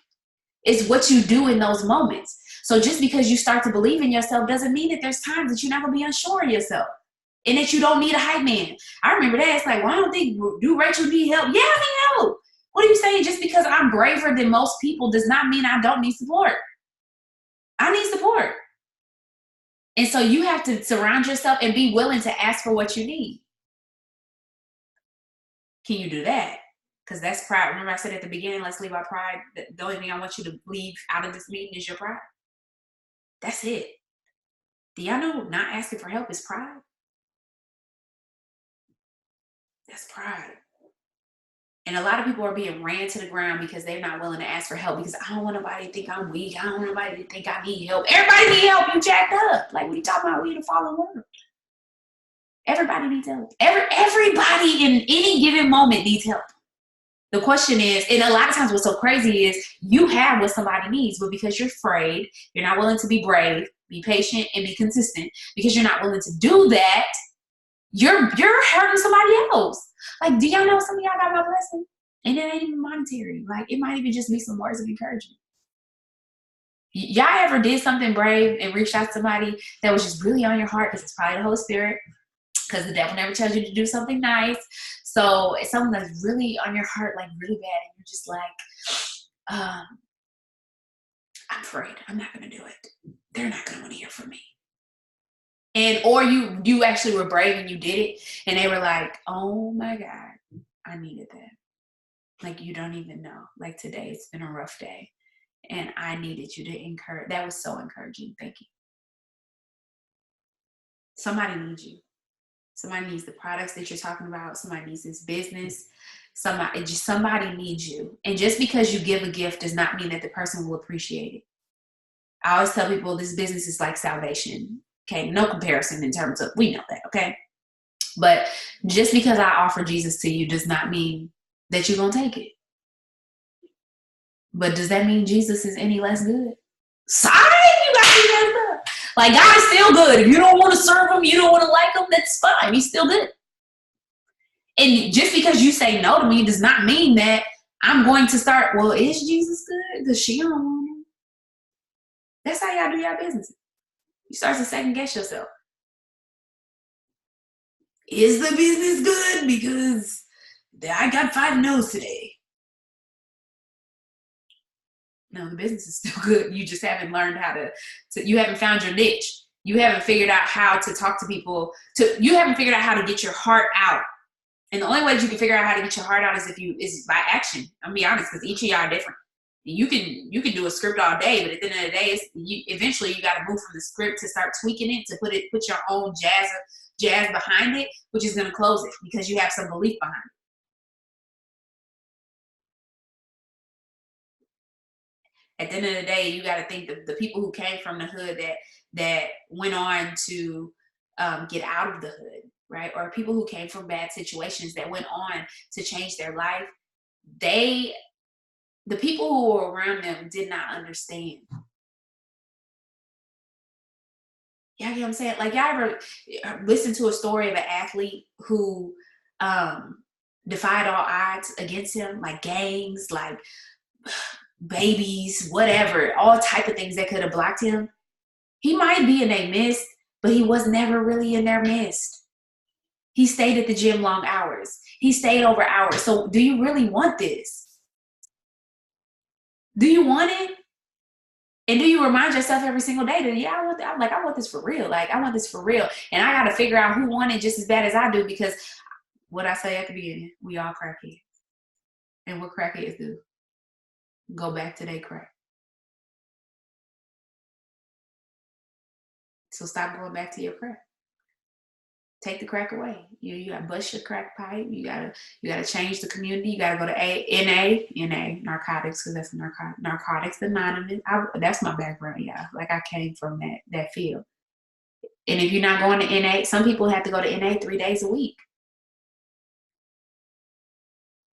It's what you do in those moments. So just because you start to believe in yourself doesn't mean that there's times that you're not going to be unsure of yourself and that you don't need a hype man. I remember that. It's like, well, I don't think, do Rachel need help? Yeah, I need help. What are you saying? Just because I'm braver than most people does not mean I don't need support. I need support. And so you have to surround yourself and be willing to ask for what you need. Can you do that? Because that's pride. Remember I said at the beginning, let's leave our pride. The only thing I want you to leave out of this meeting is your pride. That's it. Do y'all know not asking for help is pride? That's pride. And a lot of people are being ran to the ground because they're not willing to ask for help, because I don't want nobody to think I'm weak. I don't want nobody to think I need help. Everybody need help. You jacked up. Like, what are you talking about? We in a fallen world. Everybody needs help. Everybody in any given moment needs help. The question is, and a lot of times what's so crazy is you have what somebody needs, but because you're afraid, you're not willing to be brave, be patient, and be consistent, because you're not willing to do that, you're hurting somebody else. Like, do y'all know some of y'all got my blessing? And it ain't even monetary. Like, it might even just be some words of encouragement. Y'all ever did something brave and reached out to somebody that was just really on your heart, because it's probably the Holy Spirit, because the devil never tells you to do something nice. So it's something that's really on your heart, like really bad, and you're just like, I'm afraid. I'm not going to do it. They're not going to want to hear from me. And or you actually were brave and you did it, and they were like, oh my God, I needed that. Like, you don't even know. Like, today it's been a rough day, and I needed you to encourage. That was so encouraging. Thank you. Somebody needs you. Somebody needs the products that you're talking about. Somebody needs this business. Somebody needs you. And just because you give a gift does not mean that the person will appreciate it. I always tell people this business is like salvation. Okay, no comparison in terms of, we know that, okay? But just because I offer Jesus to you does not mean that you're going to take it. But does that mean Jesus is any less good? Sorry, you got to be messed up. Like, God is still good. If you don't want to serve him, you don't want to like him, that's fine. He's still good. And just because you say no to me does not mean that I'm going to start, well, is Jesus good? Because she don't want him. That's how y'all do your business. You start to second guess yourself. Is the business good? Because I got 5 no's today. No, the business is still good. You just haven't learned how to you haven't found your niche. You haven't figured out how to talk to people. You haven't figured out how to get your heart out. And the only way that you can figure out how to get your heart out is by action. I'm gonna be honest, because each of y'all are different. You can do a script all day, but at the end of the day, eventually you got to move from the script to start tweaking it, to put your own jazz behind it, which is gonna close it because you have some belief behind it. At the end of the day, you got to think that the people who came from the hood that went on to get out of the hood, right? Or people who came from bad situations that went on to change their life, the people who were around them did not understand. Yeah, you know what I'm saying? Like, y'all ever listen to a story of an athlete who defied all odds against him, like gangs, like babies, whatever, all type of things that could have blocked him? He might be in their midst, but he was never really in their midst. He stayed at the gym long hours. He stayed over hours. So do you really want this? Do you want it? And do you remind yourself every single day that, yeah, I want this for real. Like, I want this for real. And I got to figure out who want it just as bad as I do, because what I say at the beginning, we all crackheads. And what crackheads do? Go back to their crack. So stop going back to your crack. Take the crack away. You gotta bust your crack pipe. You gotta change the community. You gotta go to NA narcotics, because that's Narcotics Anonymous. That's my background, yeah. Like, I came from that field. And if you're not going to NA, some people have to go to NA 3 days a week.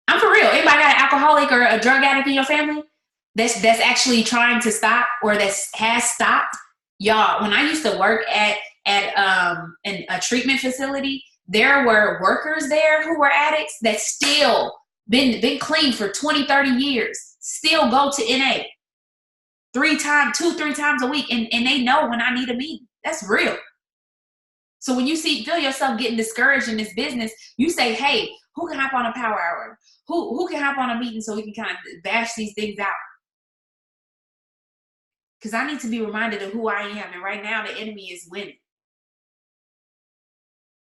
I'm for real. Anybody got an alcoholic or a drug addict in your family that's actually trying to stop, or that has stopped? Y'all, when I used to work at a treatment facility, there were workers there who were addicts that still been clean for 20, 30 years, still go to NA 3 times a week, and they know when I need a meeting. That's real. So when you feel yourself getting discouraged in this business, you say, hey, who can hop on a power hour? Who can hop on a meeting so we can kind of bash these things out? Because I need to be reminded of who I am. And right now, the enemy is winning.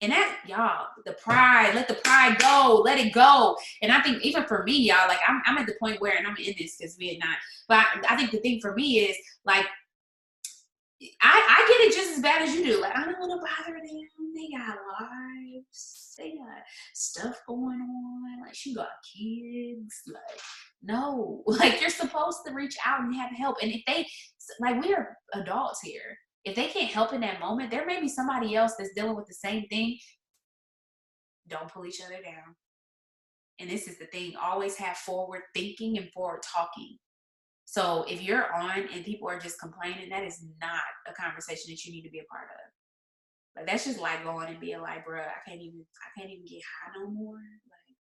And that, y'all, the pride, let the pride go, let it go. And I think even for me, y'all, like, I'm at the point where, and I'm in this because we're not, but I think the thing for me is, like, I get it just as bad as you do. Like, I don't want to bother them. They got lives. They got stuff going on. Like, she got kids. Like, no. Like, you're supposed to reach out and have help. And if they, like, we are adults here. If they can't help in that moment, there may be somebody else that's dealing with the same thing. Don't pull each other down. And this is the thing. Always have forward thinking and forward talking. So if you're on and people are just complaining, that is not a conversation that you need to be a part of. Like, that's just like going and being like, bruh, I can't even get high no more. Like,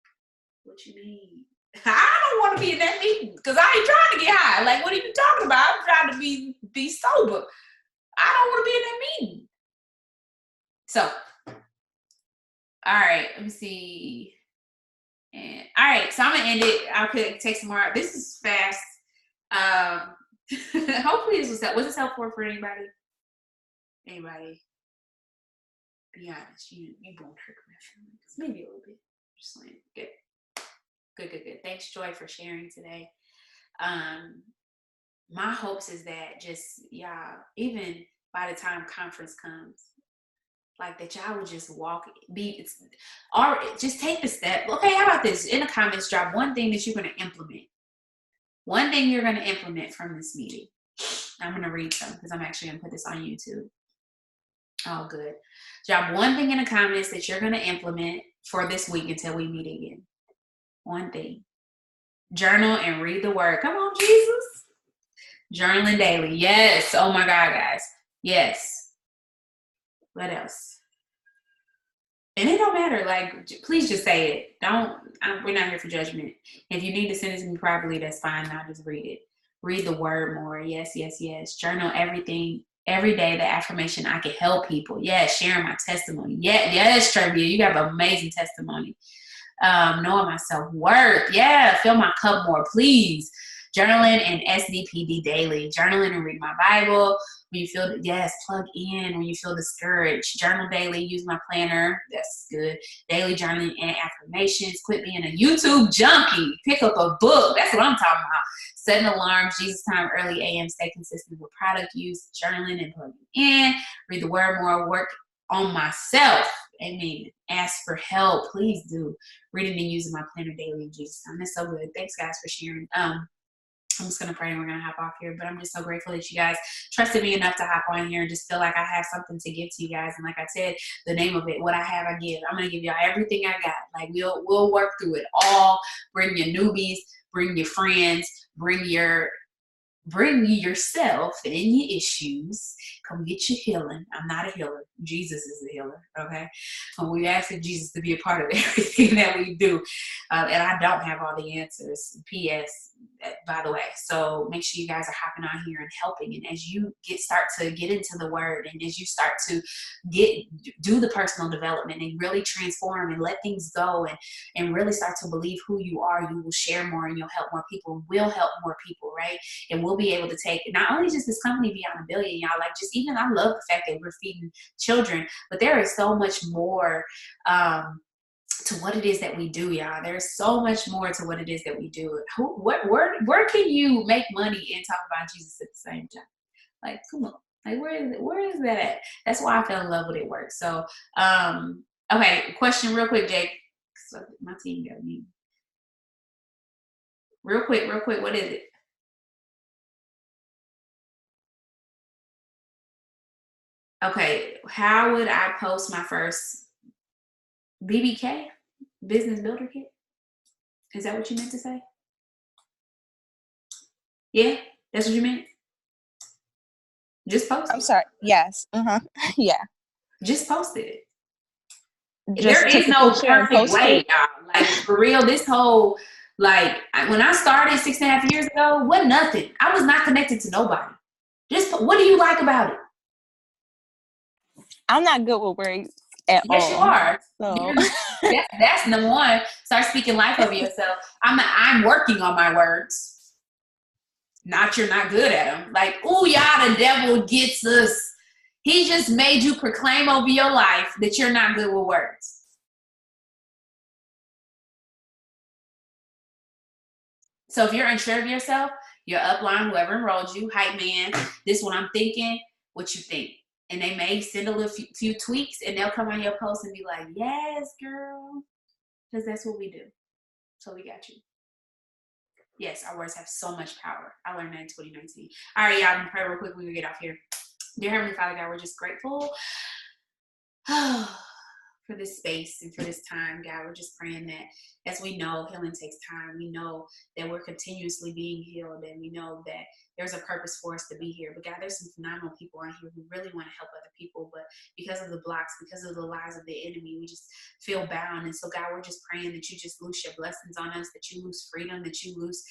what you mean? I don't want to be in that meeting because I ain't trying to get high. Like, what are you talking about? I'm trying to be sober. I don't want to be in that meeting. So, all right, let me see. And all right, so I'm gonna end it. I could take some more. This is fast. Hopefully this was helpful for anybody. Anybody? Be honest, you won't hurt my feelings. Maybe a little bit. Just like good. Thanks, Joy, for sharing today. My hopes is that just y'all, even by the time conference comes, like that y'all would just or just take the step. Okay, how about this? In the comments, drop one thing that you're gonna implement. One thing you're gonna implement from this meeting. I'm gonna read some because I'm actually gonna put this on YouTube. Oh, good. Drop one thing in the comments that you're going to implement for this week until we meet again. One thing. Journal and read the word. Come on, Jesus. Journaling daily. Yes. Oh, my God, guys. Yes. What else? And it don't matter. Like, please just say it. We're not here for judgment. If you need to send it to me privately, that's fine. I'll just read it. Read the word more. Yes. Journal everything. Every day, the affirmation, I can help people. Yes, sharing my testimony. Yes, Trevia, you have an amazing testimony. Knowing my self-worth. Yeah, fill my cup more, please. Journaling and SDPD daily. Journaling and read my Bible. When you feel, plug in when you feel discouraged. Journal daily, use my planner. That's good. Daily journaling and affirmations. Quit being a YouTube junkie. Pick up a book. That's what I'm talking about. Setting alarms, Jesus time, early AM, stay consistent with product use, journaling and plugging in. Read the word more, work on myself. Amen. Ask for help. Please do. Reading and using my planner daily in Jesus time. That's so good. Thanks, guys, for sharing. I'm just going to pray and we're going to hop off here. But I'm just so grateful that you guys trusted me enough to hop on here and just feel like I have something to give to you guys. And like I said, the name of it, what I have, I give. I'm going to give y'all everything I got. Like, we'll work through it all. Bring your newbies, bring your friends, bring yourself and your issues. Come get your healing. I'm not a healer. Jesus is the healer, okay? And we ask for Jesus to be a part of everything that we do. And I don't have all the answers. P.S., by the way. So make sure you guys are hopping on here and helping. And as you start to get into the word, and as you start to do the personal development and really transform and let things go and really start to believe who you are, you will share more and you'll help more people. We'll help more people, right? And we'll be able to take not only just this company beyond $1 billion, y'all, like just even, I love the fact that we're feeding children, but there is so much more to what it is that we do, y'all. There's so much more to what it is that we do. Where can you make money and talk about Jesus at the same time? Like, come on. Like, where is that at? That's why I fell in love with it work. So, okay, question real quick, Jake. So my team got me. Real quick, what is it? Okay, how would I post my first BBK, business builder kit? Is that what you meant to say? Yeah, that's what you meant? Just post it. I'm sorry. Yes. Yeah. Just post it. Just there is no perfect way, y'all. Like, for real, this whole, like, when I started 6.5 years ago, wasn't nothing. I was not connected to nobody. Just, what do you like about it? I'm not good with words at all. Yes, you are. So. That's number one. Start speaking life over yourself. I'm working on my words. You're not good at them. Like, ooh, y'all, the devil gets us. He just made you proclaim over your life that you're not good with words. So if you're unsure of yourself, your upline, whoever enrolled you, hype man, this is what I'm thinking. what you think. And they may send a little few tweaks, and they'll come on your post and be like, yes, girl. Because that's what we do. So we got you. Yes, our words have so much power. I learned that in 2019. All right, y'all, I'm gonna pray real quick. We're gonna get off here. Dear Heavenly Father God, we're just grateful for this space and for this time, God. We're just praying that, as we know, healing takes time. We know that we're continuously being healed, and we know that there's a purpose for us to be here. But God, there's some phenomenal people on here who really want to help other people, but because of the blocks, because of the lies of the enemy, we just feel bound. And so, God, we're just praying that you just loose your blessings on us, that you lose freedom, that you lose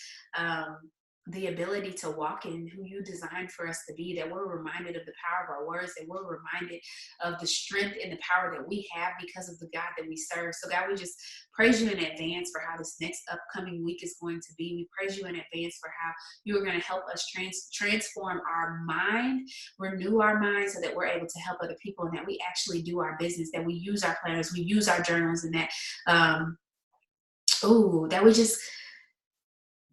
the ability to walk in who you designed for us to be, that we're reminded of the power of our words, that we're reminded of the strength and the power that we have because of the God that we serve. So God, we just praise you in advance for how this next upcoming week is going to be. We praise you in advance for how you are going to help us transform our mind, renew our mind, so that we're able to help other people, and that we actually do our business, that we use our planners, we use our journals, and that that we just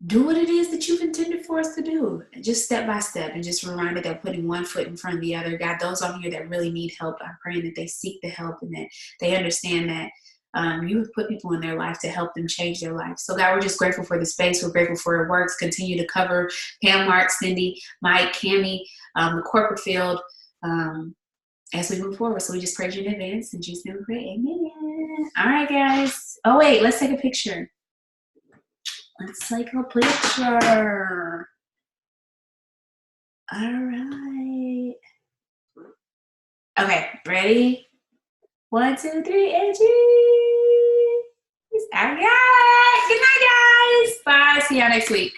do what it is that you've intended for us to do, just step by step, and just reminded that putting one foot in front of the other. God, those on here that really need help, I'm praying that they seek the help, and that they understand that you have put people in their life to help them change their life. So God, we're just grateful for the space. We're grateful for your works. Continue to cover Pam, Mark, Cindy, Mike, Cammie, the corporate field, as we move forward. So we just praise you in advance. In Jesus' name we pray. Amen. All right, guys. Oh, wait, let's take a picture. Let's take a picture. All right. Okay, ready? 1, 2, 3, and cheese. All right. Good night, guys. Bye. See y'all next week.